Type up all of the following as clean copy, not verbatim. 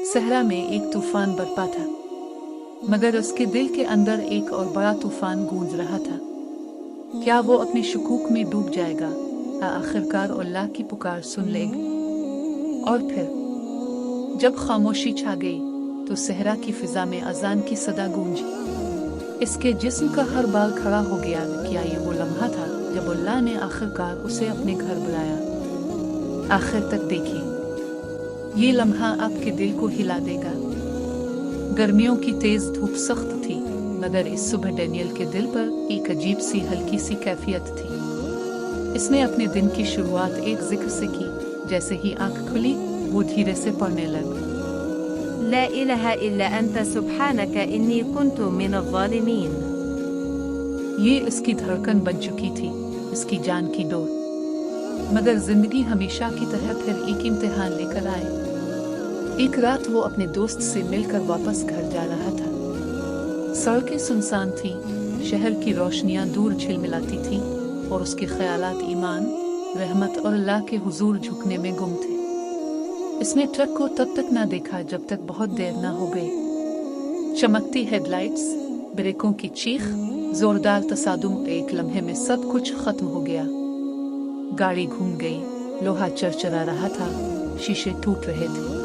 सहरा में एक तूफान बरपा था, मगर उसके दिल के अंदर एक और बड़ा तूफान गूंज रहा था। क्या वो अपने शुकूक में डूब जाएगा या आखिरकार अल्लाह की पुकार सुन लेगा? और फिर जब खामोशी छा गई तो सहरा की फिजा में अजान की सदा गूंजी। इसके जिस्म का हर बाल खड़ा हो गया। क्या ये वो लम्हा था जब अल्लाह ने आखिरकार उसे अपने घर बुलाया? आखिर तक देखिए, ये लम्हा आपके दिल को हिला देगा। गर्मियों की तेज धूप सख्त थी, मगर इस सुबह डैनियल के दिल पर एक अजीब सी हल्की सी कैफियत थी। इसने अपने दिन की शुरुआत एक जिक्र से की। जैसे ही आंख खुली वो धीरे से पढ़ने लगा, ला इलाहा इल्ला अंत सुब्हानक इन्नी कुन्तु मिनज़-ज़ालिमीन। ये इसकी धड़कन बन चुकी थी, इसकी जान की डोर। मगर जिंदगी हमेशा की तरह फिर एक इम्तिहान लेकर आए। एक रात वो अपने दोस्त से मिलकर वापस घर जा रहा था। सड़कें सुनसान थी, शहर की रोशनियां दूर झिलमिलाती थी और उसके ख्यालात ईमान, रहमत और अल्लाह के हुजूर झुकने में गुम थे। इसने ट्रक को तब तक ना देखा जब तक बहुत देर ना हो गई। चमकती हेडलाइट्स, ब्रेकों की चीख, जोरदार तसादुम, एक लम्हे में सब कुछ खत्म हो गया। गाड़ी घूम गई, लोहा चरचरा रहा था, शीशे टूट रहे थे।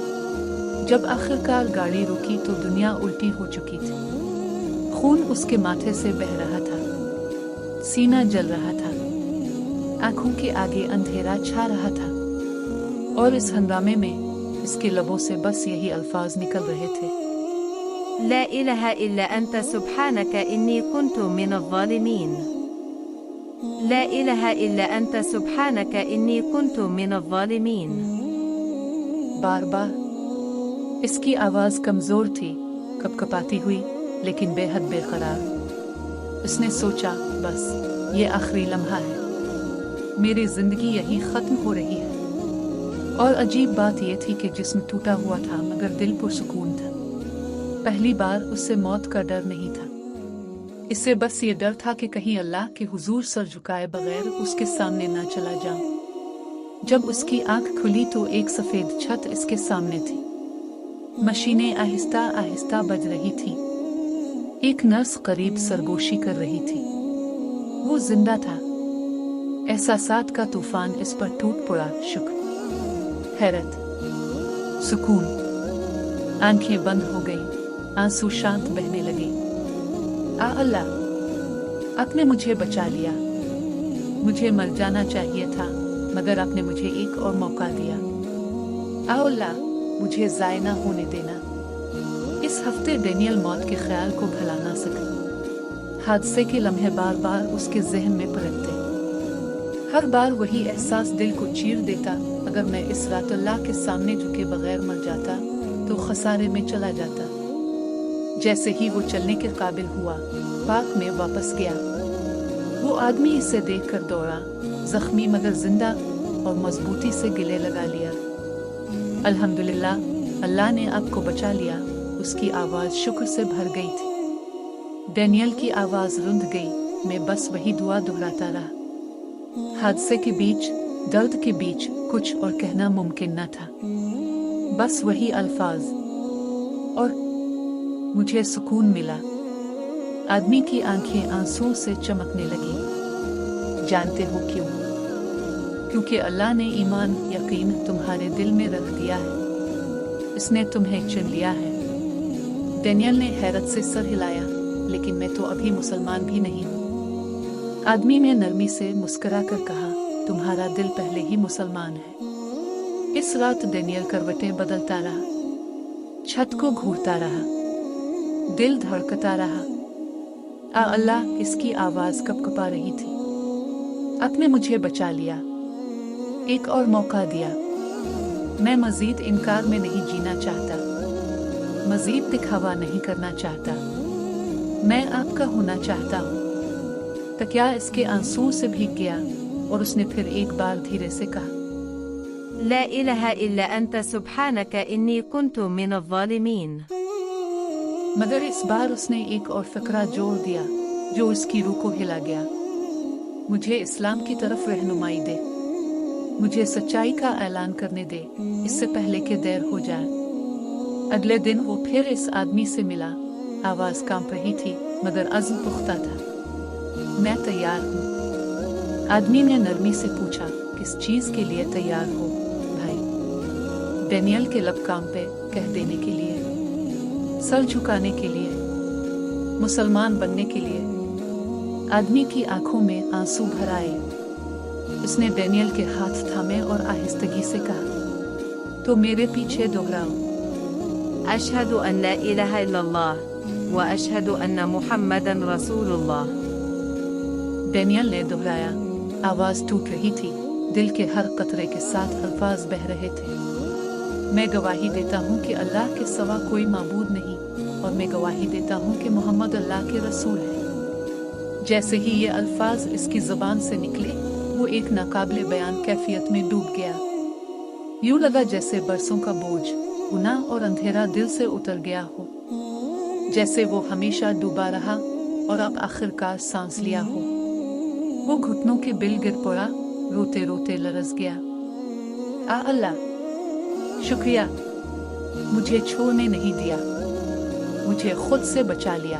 जब आखिरकार गाड़ी रुकी तो दुनिया उल्टी हो चुकी थी। खून उसके माथे से बह रहा था, सीना जल रहा था, आंखों के आगे अंधेरा छा रहा था और इस हंगामे में इसके लबों से बस यही अल्फाज निकल रहे थे, ला इलाहा इल्ला अंत सुब्हानक इन्नी कुन्तु मिनज़-ज़ालिमीन। ला इलाहा इल्ला अंत सुब्हानक इन्नी कुन्तु मिनज़-ज़ालिमीन। बार बार इसकी आवाज कमजोर थी, कपकपाती हुई, लेकिन बेहद बेकरार। इसने सोचा, बस ये आखिरी लम्हा है, मेरी जिंदगी यही खत्म हो रही है। और अजीब बात यह थी कि जिस्म टूटा हुआ था मगर दिल पुरसुकून था। पहली बार उससे मौत का डर नहीं था। इससे बस ये डर था कि कहीं अल्लाह के हुजूर सर झुकाए बगैर उसके सामने ना चला जाऊं। जब उसकी आंख खुली तो एक सफेद छत इसके सामने थी। मशीनें आहिस्ता आहिस्ता बज रही थी। एक नर्स करीब सरगोशी कर रही थी। वो जिंदा था। एहसासात का तूफान इस पर टूट पड़ा। शुक्र, हैरत, सुकून। आंखें बंद हो गईं, आंसू शांत बहने लगे। आ अल्लाह, आपने मुझे बचा लिया। मुझे मर जाना चाहिए था, मगर आपने मुझे एक और मौका दिया। आ अल्लाह, मुझे ज़ाय ना होने देना। इस हफ्ते डैनियल मौत के ख्याल को भुला ना सका। हादसे के लम्हे बार बार उसके जहन में पलटते। हर बार वही एहसास दिल को चीर देता, अगर मैं इस रात अल्लाह के सामने झुके बगैर मर जाता तो खसारे में चला जाता। जैसे ही वो चलने के काबिल हुआ, पार्क में वापस गया। वो आदमी इसे देखकर दौड़ा, जख्मी मगर जिंदा, और मजबूती से गले लगा लिया। अल्हम्दुलिल्लाह, अल्लाह ने आपको बचा लिया। उसकी आवाज शुक्र से भर गई थी। डैनियल की आवाज रुंध गई। मैं बस वही दुआ दोहराता रहा। हादसे के बीच, दर्द के बीच कुछ और कहना मुमकिन न था, बस वही अल्फाज, और मुझे सुकून मिला। आदमी की आंखें आंसुओं से चमकने लगी। जानते हो क्यों? क्योंकि अल्लाह ने ईमान, यकीन तुम्हारे दिल में रख दिया है। इसने तुम्हें चुन लिया है। डैनियल ने हैरत से सर हिलाया, लेकिन मैं तो अभी मुसलमान भी नहीं हूँ। आदमी ने नरमी से मुस्कुरा कर कहा, तुम्हारा दिल पहले ही मुसलमान है। इस रात डैनियल करवटें बदलता रहा, छत को घूरता रहा, दिल धड़कता रहा। आ अल्लाह, इसकी आवाज कपकपा रही थी। आपने मुझे बचा लिया, एक और मौका दिया। मैं मजीद इनकार में नहीं जीना चाहता, मजीद दिखावा नहीं करना चाहता। मैं आपका होना चाहता हूँ। तकिया इसके आंसुओं से भीग गया और उसने फिर एक बार धीरे से कहा, ला इलाहा इल्ला अंत सुब्हानक इन्नी कुन्तु मिनज़-ज़ालिमीन। मगर इस बार उसने एक और फकरा जोड़ दिया जो उसकी रूह को हिला गया। मुझे इस्लाम की तरफ रहनुमाई दे, मुझे सच्चाई का ऐलान करने दे, इससे पहले कि देर हो जाए। अगले दिन वो फिर इस आदमी से मिला। आवाज कांप रही थी मगर अज़्म पुख्ता था। मैं तैयार हूँ। आदमी ने नरमी से पूछा, किस चीज के लिए तैयार हो भाई? डेनियल के लब कांपे, कह देने के लिए, सर झुकाने के लिए, मुसलमान बनने के लिए। आदमी की आंखों में आंसू भर आए। उसने डेनियल के हाथ थामे और आहिस्तगी से कहा, तो मेरे पीछे दोहराओ। अशहदु अन ला इलाहा इल्लल्लाह व अशहदु अन्ना मुहम्मदन रसूलुल्लाह। डेनियल ने दोहराया। आवाज टूट रही थी, दिल के हर कतरे के साथ अल्फाज बह रहे थे। मैं गवाही देता हूँ कि अल्लाह के सिवा कोई माबूद नहीं, और मैं गवाही देता हूँ कि मोहम्मद अल्लाह के रसूल है। जैसे ही ये अल्फाज इसकी ज़बान से निकले, वो एक नाकाबिले बयान कैफियत में डूब गया। यूं लगा जैसे बरसों का बोझ, गुनाह और अंधेरा दिल से उतर गया हो, जैसे वो हमेशा डूबा रहा और अब आखिरकार सांस लिया हो। वो घुटनों के बिल गिर पड़ा, रोते रोते लरस गया। आ अल्लाह, शुक्रिया, मुझे छोड़ने नहीं दिया, मुझे खुद से बचा लिया।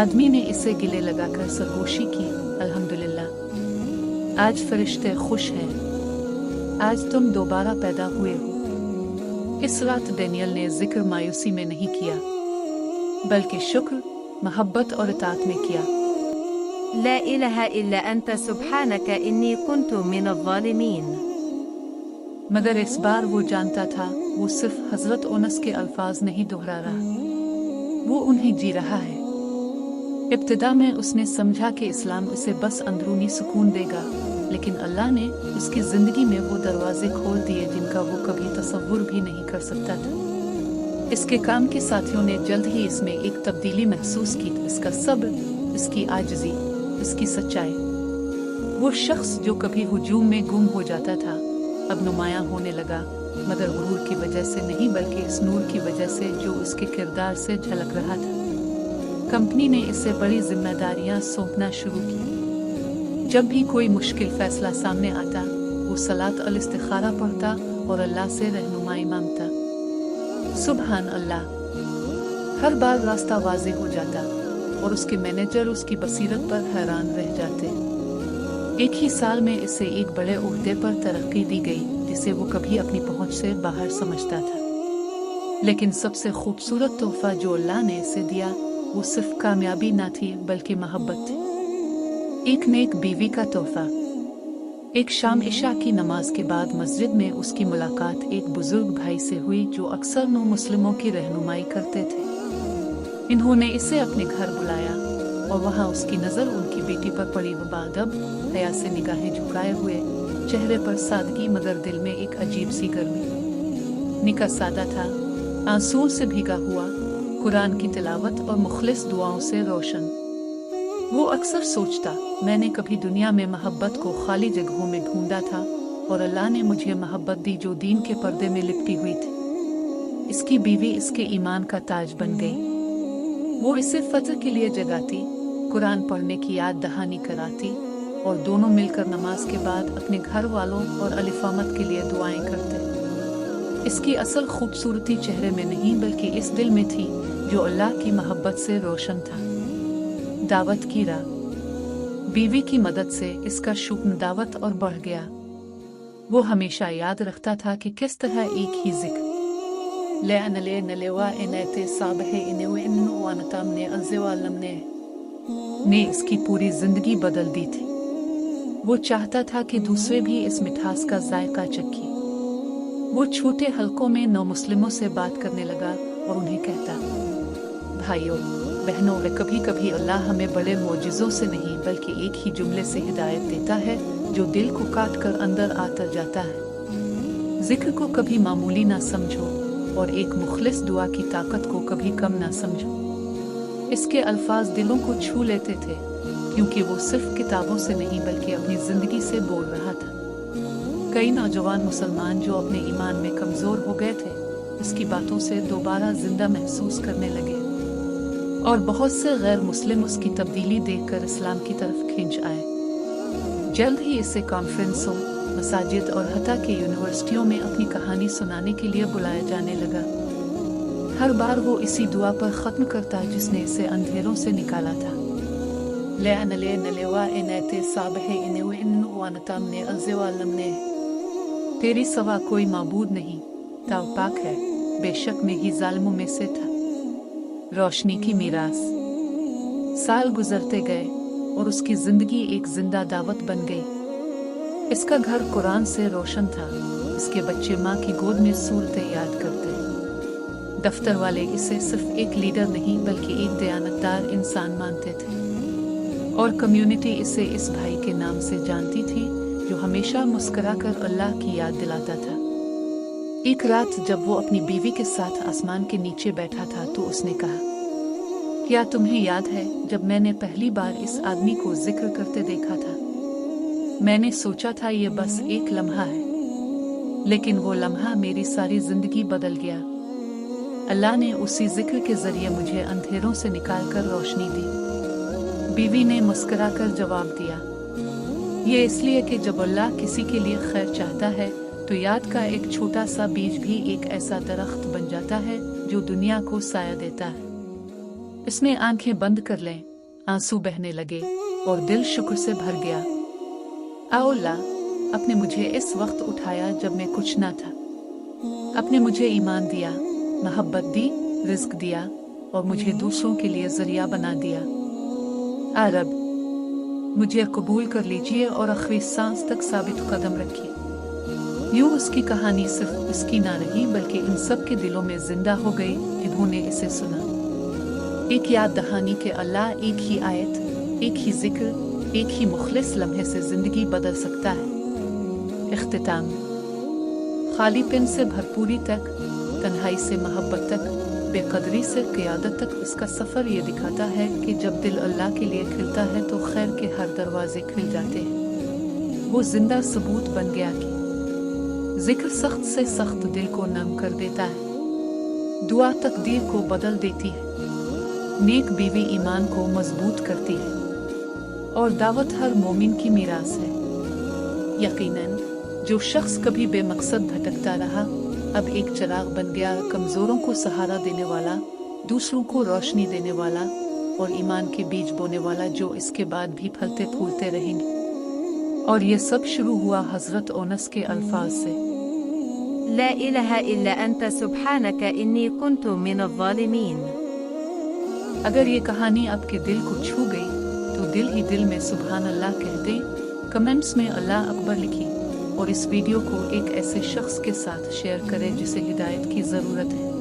आदमी ने इसे गिले लगाकर सरगोशी की। अल्हम्दुलिल्लाह, आज फरिश्ते खुश हैं, आज तुम दोबारा पैदा हुए हो। इस रात डेनियल ने जिक्र मायूसी में नहीं किया, बल्कि शुक्र, मोहब्बत और इताअत में किया। ला इलाहा इल्ला अंत सुब्हानक इन्नी कुन्तु मिनज़-ज़ालिमीन। मगर इस बार वो जानता था, वो सिर्फ हजरत उनस के अल्फाज नहीं दोहरा रहा, वो उन्हें जी रहा है। इब्तिदा में उसने समझा कि इस्लाम उसे बस अंदरूनी सुकून देगा, लेकिन अल्लाह ने उसकी जिंदगी में वो दरवाजे खोल दिए जिनका वो कभी तसव्वुर भी नहीं कर सकता था। इसके काम के साथियों ने जल्द ही इसमें एक तब्दीली महसूस की। इसका सब्र, इसकी आजिज़ी, इसकी सच्चाई। वो शख्स जो कभी हुजूम में गुम हो जाता था, अब नुमायां होने लगा, मगर गुरूर की वजह से नहीं, बल्कि इस नूर की वजह से जो उसके किरदार से झलक रहा था। कंपनी ने इसे बड़ी जिम्मेदारियां सौंपना शुरू की। जब भी कोई मुश्किल फैसला सामने आता, वो सलात अल इस्तिखारा पढ़ता और अल्लाह से रहनुमाई मांगता। सुबहान अल्लाह। हर बार रास्ता वाज़े हो जाता और उसके मैनेजर उसकी बसीरत पर हैरान रह जाते। एक ही साल में इसे एक बड़े ओहदे पर तरक्की दी गई, जिसे वो कभी अपनी पहुंच से बाहर समझता था। लेकिन सबसे खूबसूरत तोहफा जो अल्लाह ने इसे दिया, वो सिर्फ कामयाबी ना थी, बल्कि मोहब्बत थी। एक नेक बीवी का तोहफा। एक शाम इशा की नमाज के बाद मस्जिद में उसकी मुलाकात एक बुजुर्ग भाई से हुई जो अक्सर नौ मुस्लिमों की रहनुमाई करते थे। इन्होंने इसे अपने घर बुलाया और वहाँ उसकी नज़र उनकी बेटी पर पड़ी। वो बादब हया से निगाहें झुकाए हुए, चेहरे पर सादगी मगर दिल में एक अजीब सी गर्मी। निकाह सादा था, आंसुओं से भीगा हुआ, कुरान की तिलावत और मुखलिस दुआओं से रोशन। वो अक्सर सोचता, मैंने कभी दुनिया में मोहब्बत को खाली जगहों में ढूंढा था और अल्लाह ने मुझे मोहब्बत दी जो दीन के पर्दे में लिपटी हुई थी। इसकी बीवी इसके ईमान का ताज बन गई। वो इसे फजर के लिए जगाती, कुरान पढ़ने की याद दहानी कराती और दोनों मिलकर नमाज के बाद अपने घर वालों और अलिफामत के लिए दुआएं करते। इसकी असल खूबसूरती चेहरे में नहीं, बल्कि इस दिल में थी जो अल्लाह की मोहब्बत से रोशन था। दावत की राह। बीवी की मदद से इसका शुक्र दावत और बढ़ गया। वो हमेशा याद रखता था कि किस तरह एक ही जिक्र ने इसकी पूरी जिंदगी बदल दी थी। वो चाहता था कि दूसरे भी इस मिठास का जायका चखें। वो छोटे हलकों में नौ मुस्लिमों से बात करने लगा और उन्हें कहता, भाइयों बहनों, कभी कभी अल्लाह हमें बड़े मोजिज़ों से नहीं बल्कि एक ही जुमले से हिदायत देता है जो दिल को काट कर अंदर आतर जाता है। जिक्र को कभी मामूली ना समझो और एक मुखलिस दुआ की ताकत को कभी कम ना समझो। इसके अल्फाज दिलों को छू लेते थे, क्योंकि वो सिर्फ किताबों से नहीं बल्कि अपनी जिंदगी से बोल रहा था। कई नौजवान मुसलमान जो अपने ईमान में कमजोर हो गए थे, इसकी बातों से दोबारा जिंदा महसूस करने लगे और बहुत से गैर मुस्लिम उसकी तब्दीली देखकर इस्लाम की तरफ खिंच आए। जल्द ही इसे कॉन्फ्रेंसों, मसाजिद और हत्ता के यूनिवर्सिटियों में अपनी कहानी सुनाने के लिए बुलाया जाने लगा। हर बार वो इसी दुआ पर ख़त्म करता जिसने इसे अंधेरों से निकाला था। तेरी सवा कोई माबूद नहीं, ताव पाक है, बेशक मैं ही जालिमों में से था। रोशनी की मीरास। साल गुजरते गए और उसकी जिंदगी एक जिंदा दावत बन गई। इसका घर कुरान से रोशन था। इसके बच्चे माँ की गोद में सूरतें याद करते। दफ्तर वाले इसे सिर्फ एक लीडर नहीं बल्कि एक दयानतदार इंसान मानते थे, और कम्युनिटी इसे इस भाई के नाम से जानती थी जो हमेशा मुस्कुराकर अल्लाह की याद दिलाता था। एक रात जब वो अपनी बीवी के साथ आसमान के नीचे बैठा था तो उसने कहा, क्या तुम्हें याद है जब मैंने पहली बार इस आदमी को जिक्र करते देखा था? मैंने सोचा था ये बस एक लम्हा है, लेकिन वो लम्हा मेरी सारी जिंदगी बदल गया। अल्लाह ने उसी जिक्र के जरिए मुझे अंधेरों से निकालकर रोशनी दी। बीवी ने मुस्कुराकर जवाब दिया, ये इसलिए कि जब अल्लाह किसी के लिए खैर चाहता है तो याद का एक छोटा सा बीज भी एक ऐसा दरख्त बन जाता है जो दुनिया को साया देता है। इसने आंखें बंद कर लें, आंसू बहने लगे और दिल शुक्र से भर गया। आओ अल्लाह, आपने मुझे इस वक्त उठाया जब मैं कुछ ना था। आपने मुझे ईमान दिया, मोहब्बत दी, रिज्क दिया और मुझे दूसरों के लिए जरिया बना दिया। आ रब, मुझे कबूल कर लीजिए और आखिरी सांस तक साबित कदम रखिए। यूं उसकी कहानी सिर्फ उसकी ना रही बल्कि इन सब के दिलों में जिंदा हो गई जिन्होंने इसे सुना। एक याद दहानी के अल्लाह एक ही आयत, एक ही जिक्र, एक ही मुखलिस लम्हे से जिंदगी बदल सकता है। इख्तिताम। खाली पेन से भरपूरी तक, तन्हाई से मोहब्बत तक, बेकदरी से क़ियादत तक इसका सफ़र ये दिखाता है कि जब दिल अल्लाह के लिए खिलता है तो खैर के हर दरवाजे खुल जाते हैं। वो जिंदा सबूत बन गया कि जिक्र सख्त से सख्त दिल को नम कर देता है, दुआ तकदीर को बदल देती है, नेक बीवी ईमान को मजबूत करती है और दावत हर मोमिन की मीरास है। यकीनन जो शख्स कभी बेमकसद भटकता रहा अब एक चिराग बन गया, कमजोरों को सहारा देने वाला, दूसरों को रोशनी देने वाला और ईमान के बीज बोने वाला जो इसके बाद भी फलते फूलते रहेंगे। और ये सब शुरू हुआ हजरत ओनस के अल्फाज से, ला इलाहा इल्ला अंत सुब्हानक इन्नी कुन्तु मिनज़-ज़ालिमीन। अगर ये कहानी आपके दिल को छू गई तो दिल ही दिल में सुभान अल्लाह कह दे, कमेंट्स में अल्लाह अकबर लिखी और इस वीडियो को एक ऐसे शख्स के साथ शेयर करें जिसे हिदायत की ज़रूरत है।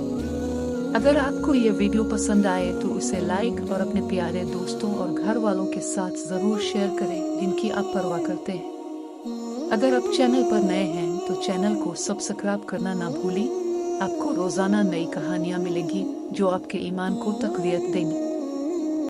अगर आपको ये वीडियो पसंद आए तो उसे लाइक और अपने प्यारे दोस्तों और घर वालों के साथ ज़रूर शेयर करें जिनकी आप परवाह करते हैं। अगर आप चैनल पर नए हैं तो चैनल को सब्सक्राइब करना ना भूलें। आपको रोज़ाना नई कहानियाँ मिलेंगी जो आपके ईमान को तक़वियत देंगी।